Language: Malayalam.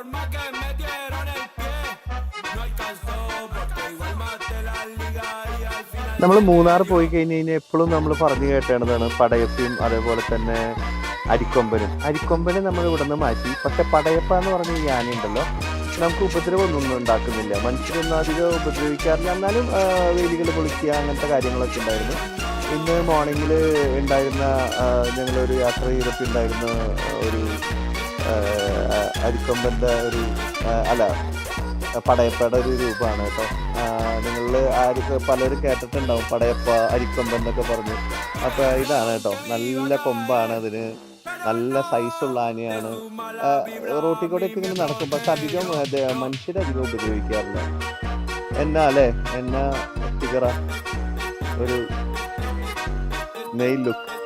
forma que me dieron el pie. No alcanzó porque igual maté la liga y al final. നമ്മൾ മൂന്നാർ പോയി കഴിഞ്ഞ് കഴിഞ്ഞാൽ എപ്പോഴും നമ്മൾ പറഞ്ഞു കേട്ടതാണ് പടയപ്പയും അതേപോലെ തന്നെ അരിക്കൊമ്പനും നമ്മൾ ഇവിടെ നിന്ന് മാറ്റി. പക്ഷെ പടയപ്പ എന്ന് പറഞ്ഞ ഈ ആനയുണ്ടല്ലോ നമുക്ക് ഉപദ്രവമൊന്നും ഉണ്ടാക്കുന്നില്ല, മനുഷ്യരൊന്നും അധികം ഉപദ്രവിക്കാറില്ല. എന്നാലും വേലികൾ പൊളിക്കുക അങ്ങനത്തെ കാര്യങ്ങളൊക്കെ ഉണ്ടായിരുന്നു. ഇന്ന് മോർണിംഗിൽ ഉണ്ടായിരുന്ന ഞങ്ങളൊരു യാത്ര ചെയ്തപ്പോൾ ഉണ്ടായിരുന്ന ഒരു അരിക്കൊമ്പൻ്റെ ഒരു അല്ല പടയപ്പയുടെ ഒരു രൂപമാണ് കേട്ടോ. നിങ്ങൾ പലരും കേട്ടിട്ടുണ്ടാവും പടയപ്പ അരിക്കൊമ്പൻ എന്നൊക്കെ പറഞ്ഞു. അപ്പോൾ ഇതാണ് കേട്ടോ, നല്ല കൊമ്പാണ് അതിന്, നല്ല സൈസുള്ള ആനയാണ്. റോട്ടിൽ കൂടെയൊക്കെ ഇങ്ങനെ നടക്കും, പക്ഷെ അധികം മനുഷ്യരധികം ഉപദ്രവിക്കാറില്ല. എന്നാ അല്ലേ, എന്നാ ഫിഗറ, ഒരു മെയിൽ ലുക്ക്.